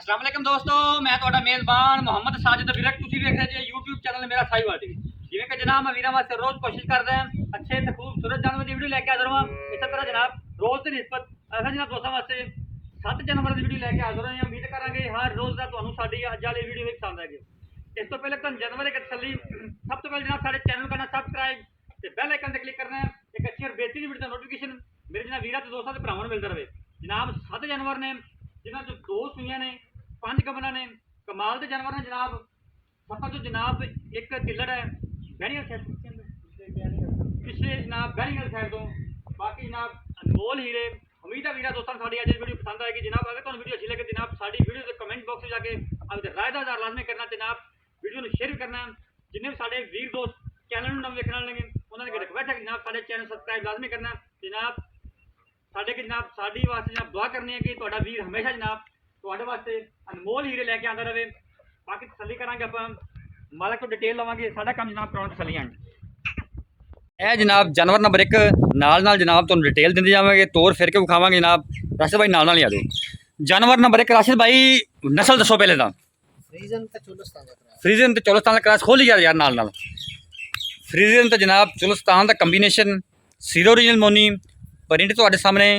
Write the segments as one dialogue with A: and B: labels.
A: अस्सलाम वालेकुम दोस्तों, मैं ਤੁਹਾਡਾ ਮੇਜ਼ਬਾਨ ਮੁਹੰਮਦ ਸਾजिद ਵਿਰਕ। ਤੁਸੀਂ ਵੇਖ ਰਹੇ ਜੀ YouTube ਚੈਨਲ ਮੇਰਾ ਸਾਈਵਾਲ ਟੀਵੀ। ਜਿਵੇਂ ਕਿ ਜਨਾਬ ਮੈਂ ਵੀਰਾਂ ਵਾਸਤੇ ਰੋਜ਼ ਕੋਸ਼ਿਸ਼ ਕਰਦਾ ਹਾਂ ਅੱਛੇ ਤੇ ਖੂਬਸੂਰਤ ਜਾਨਵਰ ਦੀ ਵੀਡੀਓ ਲੈ ਕੇ ਹਾਜ਼ਰ ਹਾਂ। ਇਸੇ ਤਰ੍ਹਾਂ ਜਨਾਬ ਰੋਜ਼ ਦੀ ਨਿਸਬਤ ਅਸਾਂ ਜਨਾਬ ਦੋਸਤਾਂ ਵਾਸਤੇ 7 ਜਾਨਵਰਾਂ ਦੀ ਵੀਡੀਓ ਲੈ ਕੇ ਹਾਜ਼ਰ ਹਾਂ। ਉਮੀਦ ਕਰਾਂਗੇ ਹਰ ਰੋਜ਼ ਦਾ ਤੁਹਾਨੂੰ ਸਾਡੀ ਅੱਜ ਵਾਲੀ ਵੀਡੀਓ ਵੀ ਪਸੰਦ ਆਏਗੀ। ਇਸ ਤੋਂ ਪਹਿਲੇ ਤੁਹਾਨੂੰ ਜਾਨਵਰ ਇੱਕ ਤਸੱਲੀ, ਸਭ ਤੋਂ ਪਹਿਲੇ ਜਨਾਬ ਸਾਡੇ ਚੈਨਲ ਕਰਨਾ ਸਬਸਕ੍ਰਾਈਬ ਤੇ ਬੈਲ ਆਈਕਨ ਤੇ ਕਲਿੱਕ ਕਰਨਾ ਹੈ। ਇੱਕ ਅੱਛੀ ਔਰ ਬੇਹਤਰੀਨ ਵੀਡੀਓ ਦਾ ਨੋਟੀਫਿਕੇਸ਼ਨ ਮੇਰੇ ਜਨਾਬ ਵੀਰਾਂ ਤੇ ਦੋਸਤਾਂ ਦੇ ਭਰਾਵਾਂ ਨੂੰ ਮਿਲਦਾ ਰਹੇ। ਜਨਾਬ 7 ਜਾਨਵਰ ਨੇ ਜਿਨ੍ਹਾਂ ਚੋਂ 2 ਸੂਈਆਂ ਨੇ, 5 ਕਮਲਾਂ ਨੇ। कमाल के जानवर ने जनाब। सबका जो जनाब एक तिलड़ है बैरियल साइड पिछले जनाब बैरियल साइड तो बाकी जनाब अनमोल हीरे। उम्मीद है वीरा दोस्तों साड़ी अज वीडियो पसंद आएगी। जनाब अगर तुहानू वीडियो अच्छी लगे जनाब साड़ी वीडियो के कमेंट बॉक्स में जाके अपने राय का इज़हार लाजमी करना। जनाब वीडियो को शेयर भी करना। जिन्हें भी साढ़े वीर दोस्त चैनल में नवे देखने लगे उन्होंने रिक्वेस्ट है कि जनाब साढ़े चैनल सबसक्राइब लाजमी करना। जनाब साढ़े के जनाब साड़ी वास्ते जनाब दुआ करनी है कि तुहाडा वीर हमेशा जनाब ਤੁਹਾਡੇ ਵਾਸਤੇ ਅਨਮੋਲ ਹੀਰੇ ਲੈ ਕੇ ਆਉਂਦਾ ਰਹੇ। ਬਾਕੀ ਤਸੱਲੀ ਕਰਾਂਗੇ ਆਪਾਂ, ਮਾਲਕ ਤੋਂ ਡਿਟੇਲ ਲਵਾਂਗੇ। ਸਾਡਾ ਕੰਮ ਜਨਾਬ ਕਰਾਉਣ ਤਸੱਲੀਆਂ। ਇਹ ਜਨਾਬ ਜਾਨਵਰ ਨੰਬਰ 1 ਨਾਲ ਜਨਾਬ ਤੁਹਾਨੂੰ ਡਿਟੇਲ ਦਿੰਦੇ ਜਾਵਾਂਗੇ, ਤੋਰ ਫਿਰ ਕੇ ਵਿਖਾਵਾਂਗੇ। ਜਨਾਬ ਰਾਸ਼ਿਦ ਭਾਈ ਨਾਲ ਹੀ ਆ ਜਾਓ। ਜਾਨਵਰ ਨੰਬਰ 1 ਰਾਸ਼ਿਦ ਭਾਈ ਨਸਲ ਦੱਸੋ ਪਹਿਲੇ ਤਾਂ। ਫਰੀਜ਼ਨ ਤੇ ਚੋਲਸਤਾਨ ਦਾ ਕ੍ਰਾਸ ਖੋਲੀ ਯਾਰ ਨਾਲ ਫਰੀਜ਼ਨ ਤੇ ਜਨਾਬ ਚੋਲਸਤਾਨ ਦਾ ਕੰਬੀਨੇਸ਼ਨ ਸੀਰੋ ਓਰੀਜਨਲ ਮੋਨੀ ਪ੍ਰਿੰਟ ਤੁਹਾਡੇ ਸਾਹਮਣੇ,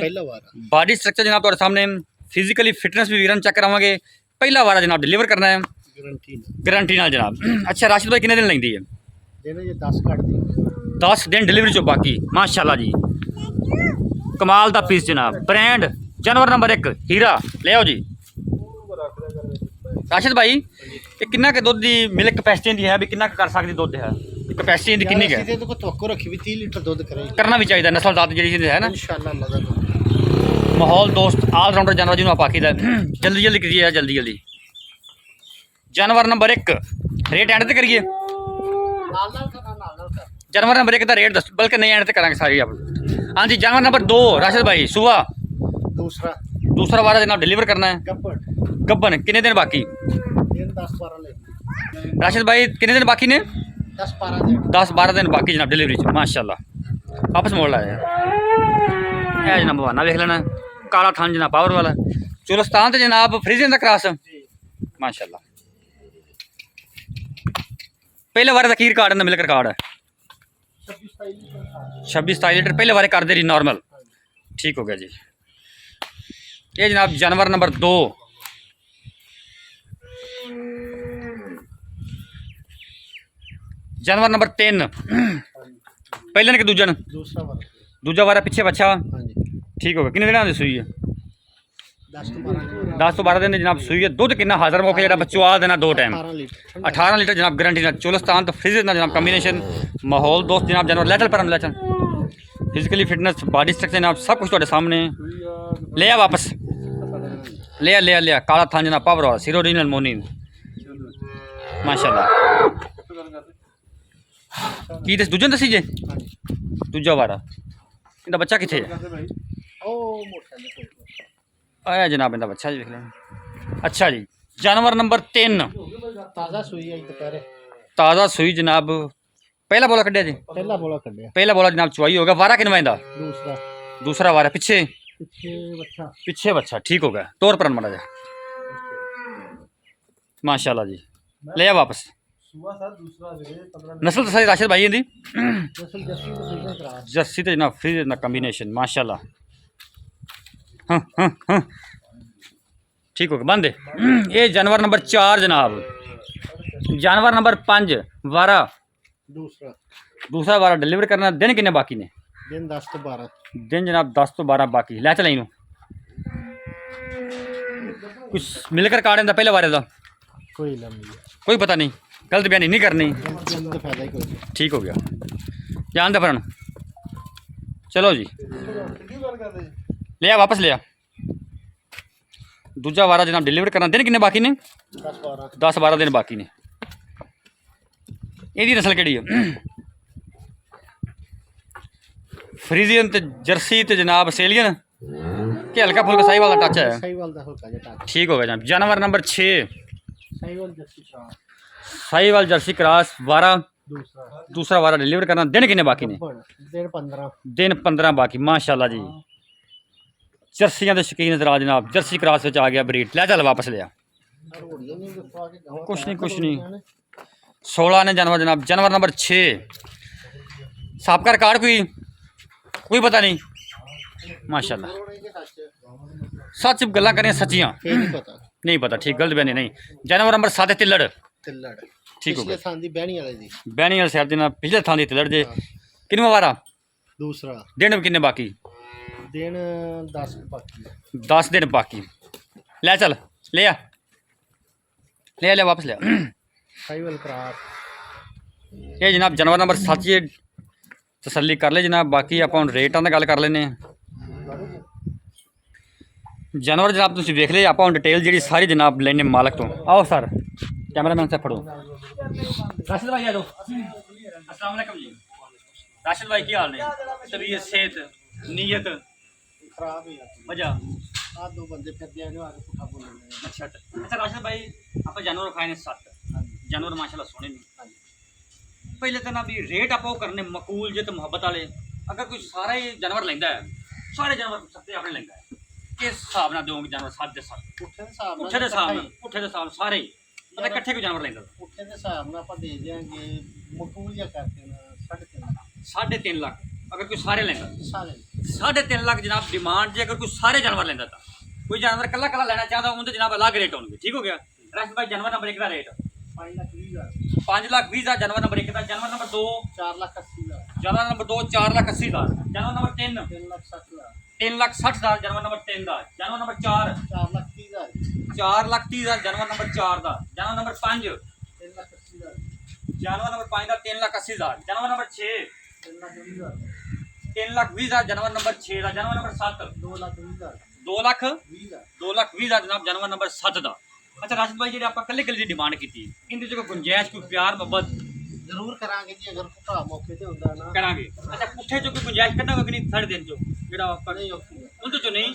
A: ਬਾਡੀ ਸਟਰਕਚਰ ਜਨਾਬ ਤੁਹਾਡੇ ਸਾਹਮਣੇ, फिजिकली फिटनेस भी वीरन चेक करावे। पहला वारा जनाब डिलीवर करना है गारंटी नाल जनाब। अच्छा राशिद भाई कितने दिन लेंदी है? 10 दिन डिलीवरी चो बाकी माशाल्लाह जी। कमाल दा पीस जनाब। ब्रांड जानवर नंबर 1 हीरा ले आओ जी। राशिद भाई ये कितना के दुध दी मिल्क कैपेसिटी दी है भी कितना कर सकदी दुध है? कैपेसिटी दी कितनी है?
B: तो को तवक्को रखी भी 30 लीटर दुध करे
A: करना भी चाहिए। नस्ल जात जी है ना
B: इंशाल्लाह अल्लाह दा
A: माहौल दोस्त ऑलराउंडर जानवर जिन्होंने आप आखी जल्दी जल्दी करिए जल्दी। जानवर नंबर 1 रेट एंड करिए। जानवर नंबर 1 का रेट दस बल्कि नहीं एंड करेंगे सारी आप। हाँ जी जानवर नंबर 2 राशिद भाई सुबह दूसरा वारा जनाब डिलीवर करना है। गब्बन कितने दिन बाकी?
B: 10-12
A: राशिद भाई कितने दिन बाकी ने? 10-12 दिन बाकी जनाब डिलीवरी माशाल्लाह। वापस मोड़ लाया जनाब बहाना देख लेना। काला थान जनाब पावर वाला चोलस्तान तो जनाब फ्रीजन का क्रॉस माशाल्लाह। पहले बारे का की रिकॉर्ड है? मिलकर रिकॉर्ड है 26-27 लीटर पहले बारे कर दे रही नॉर्मल। ठीक हो गया जी। ये जनाब जानवर नंबर 2 जानवर नंबर 3 पहले ने कि दूजा वारा पीछे बच्चा। ठीक हो गया। कितने दिन सूई है? 10 तो 12 दिन जनाब सूई है। दुध कितना हाजिर मौके जरा बच्चों आ देना 2 टाइम 18 लीटर जनाब गारंटी ना। चोलस्तान तो फ्रिज ना जनाब कम्बीनेशन माहौल दोस्त जनाब जानवर लेटल पर लेटल फिजिकली फिटनेस बाडी स्ट्रक्चर जनाब सब कुछ ਤੁਹਾਡੇ सामने। ले आ वापस ले आ काला थान जनाब पावर वाला सीरो ओरिजिनल मोनी माशाल्लाह। की दस दूजा दसी जे दूजा वारा इनका बच्चा किथे है? आया जनाब इनका बच्चा जी देख लेना। अच्छा जी जानवर नंबर 3 ताज़ा सूई जनाब। पहला बोला कढ़िया जी? पहला बोला जनाब चुवाई होगा। वारा किनवा इंदा? दूसरा वारा पीछे बच्चा। ठीक हो गया। तौर पर मारा जा माशाल्लाह जी। ले आ वापस। नस्ल तो सारी राशिद भाई दी जर्सी तो जनाब फ्री ना कम्बीनेशन माशाल्लाह। हाँ ठीक हो गया बंद। ये जानवर नंबर 4 जनाब। जानवर नंबर 5 वारा दूसरा वारा डिलीवर करना। दिन कितने बाकी ने?
B: दिन 10 तो 12
A: दिन जनाब 10 तो 12 बाकी। लै चल इनू कुछ मिलकर कार्ड इंदा पहले वारे का कोई पता नहीं, गलत बयानी नहीं करनी। ठीक हो गया जान दे पर। चलो जी ले आ वापस ले आ। दूजा वारा जनाब डिलीवर करना। दिन कितने बाकी ने? 10-12 दिन बाकी ने। यदी नस्ल केड़ी है? फ्रीजियन ते जर्सी ते जनाब ऑस्ट्रेलियन के हल्का फुल्का साहिवाल का टच है। ठीक हो गया जनाब। जानवर नंबर 6 साहिवाल जर्सी क्रॉस वारा दूसरा वारा डिलीवर करना। दिन कितने बाकी ने? दिन 15 बाकी माशाल्लाह जी। जर्सियां के शौकीन नजर आ जनाब। जर्सी क्रॉस आ गया ब्रीड। लै चल वापस लिया
B: रोड़ियों नहीं दिखवा के गाँव
A: कुछ नहीं, कुछ
B: रोड़ियां
A: नहीं।
B: ने।
A: 16 ने जानवर जनाब, जानवर नंबर 6 साहब का रिकॉर्ड कोई पता नहीं माशाल्लाह।
B: रोड़े के सच
A: सच गल्लां करें सच्चियां
B: ये नहीं पता
A: नहीं पता, ठीक गलत बयानी नहीं। जानवर नंबर 7 तिल्लड़
B: तिल्लड़
A: ठीक हो
B: पिछले
A: गया।
B: थान दी बहनी वाले दी
A: बैनी वाले शहर दिन पिछले थां दी तिल्लड़ जे
B: हाँ।
A: किनवा वारा
B: दूसरा
A: दिन किन्ने बाकी
B: दिन 10 बाकी
A: 10 दिन बाकी। ले चल ले आ ले वापस ले आ।
B: साइवल क्रास
A: ये जनाब जानवर नंबर 7 जी तसल्ली कर ले जनाब। बाकी आप रेटां दी गल कर लेने। जानवर जनाब तुसीं वेख ले, आप डिटेल जी सारी जनाब लेने मालक तो। आओ सर कैमरामैन से फड़ो। राशिद भाई आ जाओ। अस्सलाम वालेकुम जी। राशिद भाई की हाल ने? तबीयत सेहत नीयत
B: खराब है
A: वजह?
B: आ दो बंदे फिर दे आने आगे पुठा बोल रहे हैं
A: अच्छा अच्छा राशिद भाई आप जानवर खाए ने 7 जानवर माशाल्लाह सोने ने। पहले तो ना भी रेट आप करने मकूल जे तो मुहब्बत वाले। अगर कोई सारा ही जानवर लेंदा है, सारे जानवर सत्ते अपने लेंदा है, किस हिसाब नाल दोगे जानवर 7 दे 7?
B: पुठे दे हिसाब
A: पुट्ठे दे हिसाब नाल, पुट्ठे दे हिसाब नाल सारे ही मतलब इकट्ठे कोई जानवर लेंदा
B: पुठे दे हिसाब नाल ਆਪਾਂ ਦੇ ਦਿਆਂਗੇ ਮਕਬੂਲ ਜਾਂ ਕਰਦੇ ਨਾ 3.5
A: 3.5 लाख अगर कोई सारे लेंदा।
B: सारे
A: 3.5 लाख जनाब डिमांड जे अगर कोई सारे जानवर लेंदा था। कोई जानवर कल्ला कल्ला लेना चाहता उनके जनाब अलग रेट होंगे। ठीक हो गया। राशिद भाई जानवर नंबर 1 का रेट
B: 5,20,000
A: 5,20,000 जानवर नंबर 1 का। जानवर नंबर 2
B: 4,80,000
A: जानवर नंबर 2 4,80,000 जानवर नंबर 3
B: 3,60,000
A: 3,60,000 जानवर नंबर 3 का। जानवर नंबर 4
B: 4,30,000
A: 4,30,000 जानवर नंबर 4 का। जानवर नंबर 5
B: 3,80,000
A: जानवर नंबर 5 का 3,80,000 जानवर नंबर 6
B: 3,20,000
A: 3,20,000 जानवर नंबर 6 का। जानवर नंबर 7
B: 2,20,000
A: 2,20,000
B: 20,000
A: जनाब जानवर नंबर 7 का। अच्छा राशिद भाई जी आप कल्ले कल्ले डिमांड की इनके जो गुंजाइश कोई प्यार मोहब्बत
B: ਜ਼ਰੂਰ ਕਰਾਂਗੇ ਜੀ ਅਗਰ ਭਰਾ ਮੌਕੇ ਤੇ ਹੁੰਦਾ ਨਾ
A: करांगे। अच्छा पुट्ठे जो कोई गुंजाइश करना होगी नहीं 3.5 जो जेड़ा
B: ਨਹੀਂ ਔਖੀ ਹੈ
A: उन तो नहीं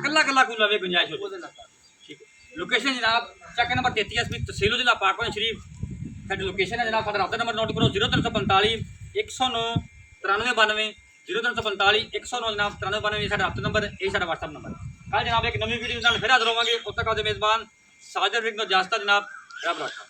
A: कल्ला कल्ला को लवे गुंजाइश हो
B: ਉਹਦੇ ਨਾਲ ਕਰ।
A: ठीक है। लोकेशन जनाब चक्कर नंबर 33 इसमें तहसील जिला पाकपुर शरीफ। साडी लोकेशन है जनाब साडा राब्ता नंबर नोट करो 0345 109 9392 0345 109 जनाब 9392 साडा राब्ता नंबर ये साडा WhatsApp नंबर। कल जनाब एक नवी वीडियो नाल फिर हाजिर होवांगे। उद तक आपदे मेजबान साजिद विघ्न जास्ता जनाब रब रखा।